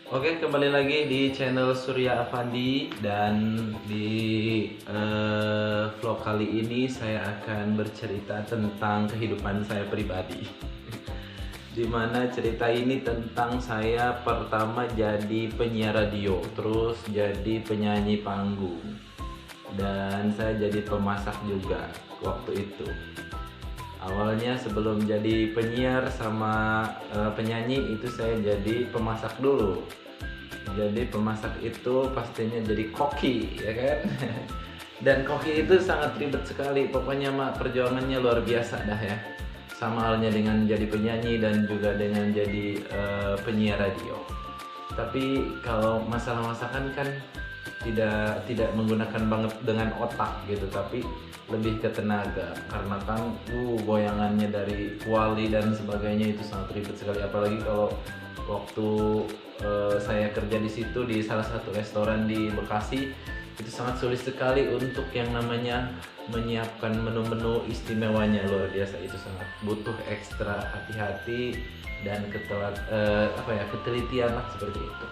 Oke, kembali lagi di channel Surya Avandi dan di vlog kali ini saya akan bercerita tentang kehidupan saya pribadi. Dimana cerita ini tentang saya pertama jadi penyiar radio, terus jadi penyanyi panggung, dan saya jadi pemasak juga waktu itu. Awalnya sebelum jadi penyiar sama penyanyi itu saya jadi pemasak dulu. Jadi pemasak itu pastinya jadi koki, ya kan? Dan koki itu sangat ribet sekali. Pokoknya mah perjuangannya luar biasa dah ya. Sama halnya dengan jadi penyanyi dan juga dengan jadi penyiar radio. Tapi kalau masalah masakan kan tidak menggunakan banget dengan otak gitu, tapi lebih ke tenaga, karena kan goyangannya dari kuali dan sebagainya itu sangat ribet sekali. Apalagi kalau waktu saya kerja di situ di salah satu restoran di Bekasi, itu sangat sulit sekali untuk yang namanya menyiapkan menu-menu istimewanya. Luar biasa, itu sangat butuh ekstra hati-hati dan ketelitian lah seperti itu.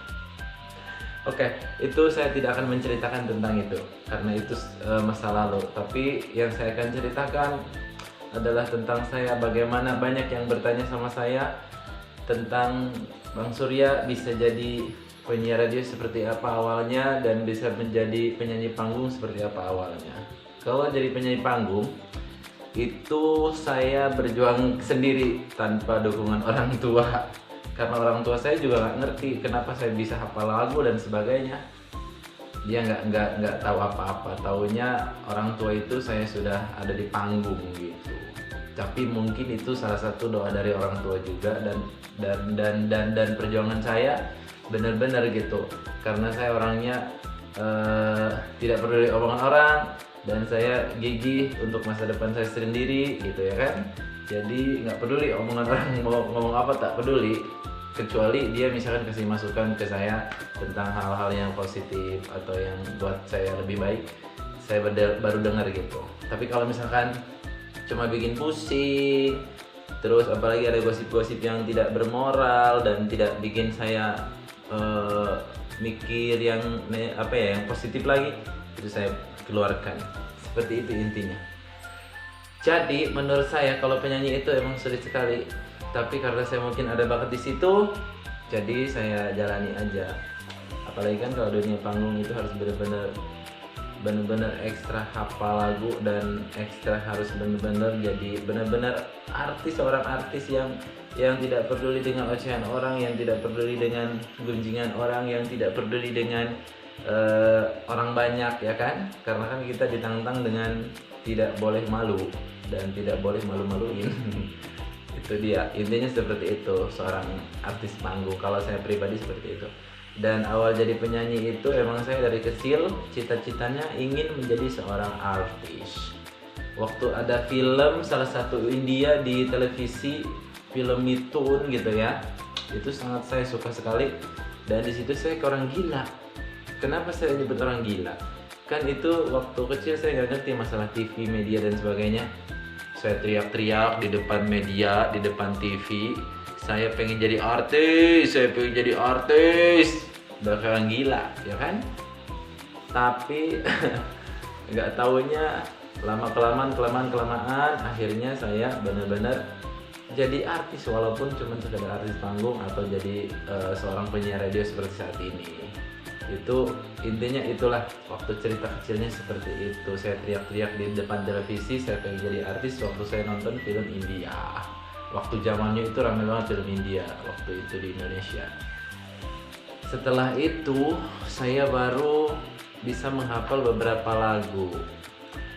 Oke, itu saya tidak akan menceritakan tentang itu karena itu masa lalu. Tapi yang saya akan ceritakan adalah tentang saya, bagaimana banyak yang bertanya sama saya tentang Bang Surya bisa jadi penyiar radio seperti apa awalnya dan bisa menjadi penyanyi panggung seperti apa awalnya. Kalau jadi penyanyi panggung itu saya berjuang sendiri tanpa dukungan orang tua. Karena orang tua saya juga nggak ngerti kenapa saya bisa hafal lagu dan sebagainya. Dia nggak tahu apa-apa. Taunya orang tua itu saya sudah ada di panggung gitu. Tapi mungkin itu salah satu doa dari orang tua juga, dan perjuangan saya benar-benar gitu. Karena saya orangnya tidak peduli omongan orang, dan saya gigih untuk masa depan saya sendiri gitu ya kan. Jadi nggak peduli omongan orang mau ngomong apa, tak peduli, kecuali dia misalkan kasih masukan ke saya tentang hal-hal yang positif atau yang buat saya lebih baik, saya baru dengar gitu. Tapi kalau misalkan cuma bikin pusing, terus apalagi ada gosip-gosip yang tidak bermoral dan tidak bikin saya mikir yang yang positif lagi, itu saya keluarkan. Seperti itu intinya. Jadi menurut saya kalau penyanyi itu emang sulit sekali, tapi karena saya mungkin ada bakat di situ, jadi saya jalani aja. Apalagi kan kalau dunia panggung itu harus benar-benar ekstra hafal lagu, dan ekstra harus benar-benar jadi benar-benar seorang artis yang tidak peduli dengan ocehan orang, yang tidak peduli dengan gunjingan orang, yang tidak peduli dengan orang banyak, ya kan? Karena kan kita ditantang dengan tidak boleh malu dan tidak boleh malu-maluin. Itu dia intinya, seperti itu seorang artis panggung. Kalau saya pribadi seperti itu. Dan awal jadi penyanyi itu emang saya dari kecil cita-citanya ingin menjadi seorang artis. Waktu ada film salah satu India di televisi, film Mitun gitu ya, itu sangat saya suka sekali. Dan di situ saya ke orang gila. Kenapa saya nyebut orang gila? Kan itu waktu kecil saya nggak ngerti masalah TV, media dan sebagainya. Saya teriak-teriak di depan media, di depan TV, saya pengen jadi artis, saya pengen jadi artis. Udah kayak orang gila, ya kan? Tapi nggak taunya kelamaan akhirnya saya benar-benar jadi artis, walaupun cuma sekedar artis panggung atau jadi seorang penyiar radio seperti saat ini. Itu intinya, itulah waktu cerita kecilnya seperti itu. Saya teriak-teriak di depan televisi, saya pengen jadi artis waktu saya nonton film India. Waktu zamannya itu ramai banget film India waktu itu di Indonesia. Setelah itu saya baru bisa menghafal beberapa lagu.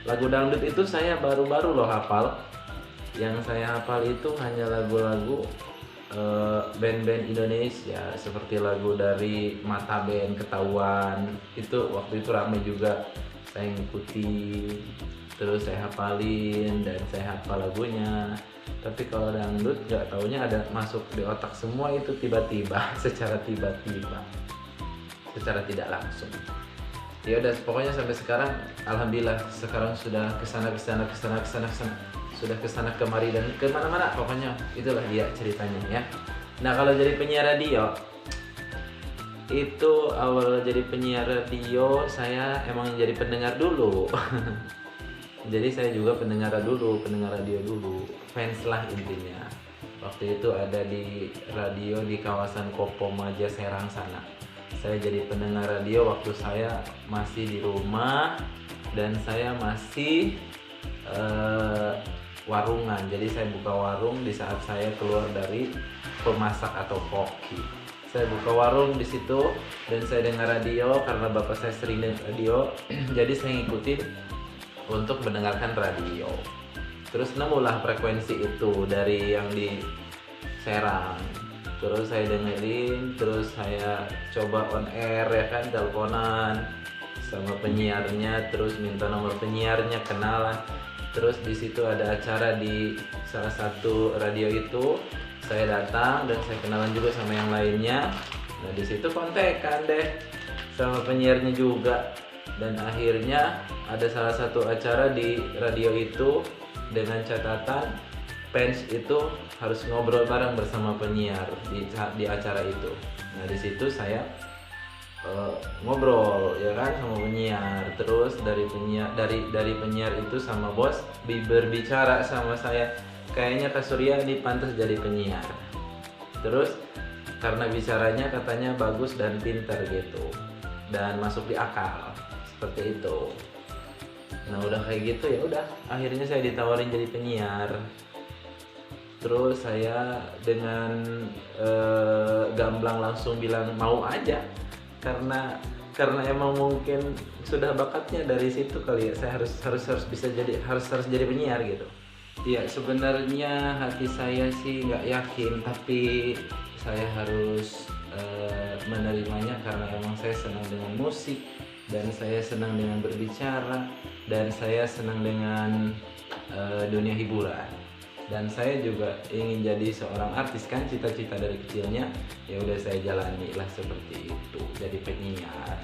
Lagu dangdut itu saya baru-baru loh hafal. Yang saya hafal itu hanya lagu-lagu band-band Indonesia, seperti lagu dari Mata Band, Ketahuan. Itu waktu itu rame juga, saya ngikuti, terus saya hafalin dan saya hafal lagunya. Tapi kalau dangdut nggak taunya ada masuk di otak semua itu tiba-tiba, secara tidak langsung. Ya udah, pokoknya sampai sekarang alhamdulillah sekarang sudah kesana sudah kesana kemari dan kemana-mana, pokoknya itulah dia ceritanya ya. Nah, kalau jadi penyiar radio itu awal jadi penyiar radio saya emang jadi pendengar dulu. Jadi saya juga pendengar radio dulu, fans lah intinya. Waktu itu ada di radio di kawasan Kopomaja Serang sana. Saya jadi pendengar radio waktu saya masih di rumah dan saya masih warungan. Jadi saya buka warung di saat saya keluar dari pemasak atau koki. Saya buka warung di situ dan saya dengar radio karena bapak saya sering dengar radio. Jadi saya ngikutin untuk mendengarkan radio. Terus nemulah frekuensi itu dari yang di Serang. Terus saya dengerin, terus saya coba on air ya kan, teleponan sama penyiarnya, terus minta nomor penyiarnya, kenalan. Terus di situ ada acara di salah satu radio itu. Saya datang dan saya kenalan juga sama yang lainnya. Nah di situ kontekan deh sama penyiarnya juga. Dan akhirnya ada salah satu acara di radio itu dengan catatan fans itu harus ngobrol bareng bersama penyiar di acara itu. Nah di situ saya ngobrol ya kan sama penyiar. Terus dari penyiar itu sama bos berbicara sama saya, kayaknya Kak Surya ini pantas jadi penyiar. Terus karena bicaranya katanya bagus dan pintar gitu dan masuk di akal seperti itu. Nah udah kayak gitu ya udah, akhirnya saya ditawarin jadi penyiar. Terus saya dengan gamblang langsung bilang mau aja karena emang mungkin sudah bakatnya dari situ kali ya. Saya harus bisa harus jadi penyiar gitu. Iya sebenarnya hati saya sih nggak yakin, tapi saya harus menerimanya karena emang saya senang dengan musik dan saya senang dengan berbicara dan saya senang dengan dunia hiburan. Dan saya juga ingin jadi seorang artis kan, cita-cita dari kecilnya. Ya udah saya jalani lah seperti itu, jadi penyiar.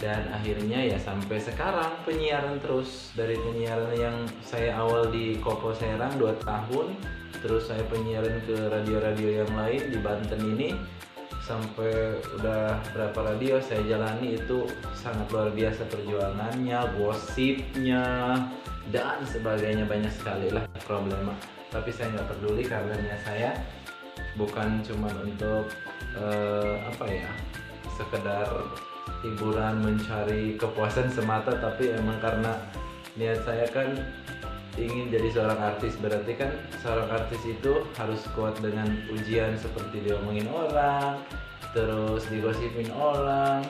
Dan akhirnya ya sampai sekarang penyiaran terus. Dari penyiaran yang saya awal di Kopo Serang 2 tahun, terus saya penyiaran ke radio-radio yang lain di Banten ini, sampai udah berapa radio saya jalani. Itu sangat luar biasa perjuangannya, gosipnya dan sebagainya, banyak sekali lah problema. Tapi saya nggak peduli karena saya bukan cuma untuk sekedar hiburan, mencari kepuasan semata, tapi emang karena niat saya kan ingin jadi seorang artis. Berarti kan seorang artis itu harus kuat dengan ujian seperti diomongin orang, terus digosipin orang,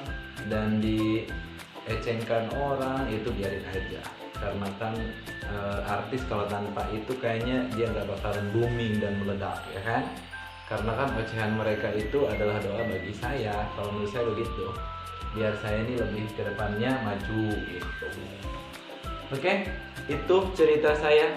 dan diecengkan orang, itu biarin aja. Karena kan artis kalau tanpa itu kayaknya dia nggak bakalan booming dan meledak ya kan. Karena kan ocehan mereka itu adalah doa bagi saya, kalau menurut saya begitu. Biar saya ini lebih ke depannya maju gitu. Oke, itu cerita saya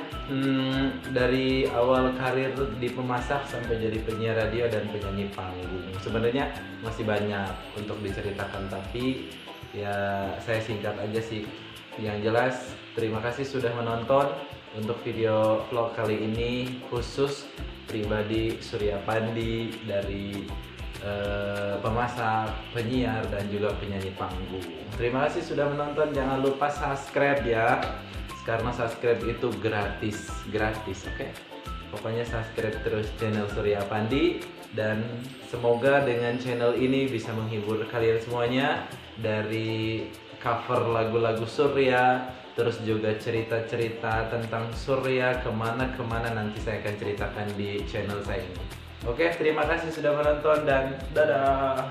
dari awal karir di pemasak sampai jadi penyiar radio dan penyanyi panggung. Sebenarnya masih banyak untuk diceritakan, tapi ya saya singkat aja sih. Yang jelas, terima kasih sudah menonton untuk video vlog kali ini, khusus pribadi Surya Pandi dari pemasak, penyiar, dan juga penyanyi panggung. Terima kasih sudah menonton. Jangan lupa subscribe ya, karena subscribe itu gratis, oke? Pokoknya subscribe terus channel Surya Pandi, dan semoga dengan channel ini bisa menghibur kalian semuanya, dari cover lagu-lagu Surya, terus juga cerita-cerita tentang Surya kemana-kemana nanti saya akan ceritakan di channel saya ini. Oke, terima kasih sudah menonton dan dadah.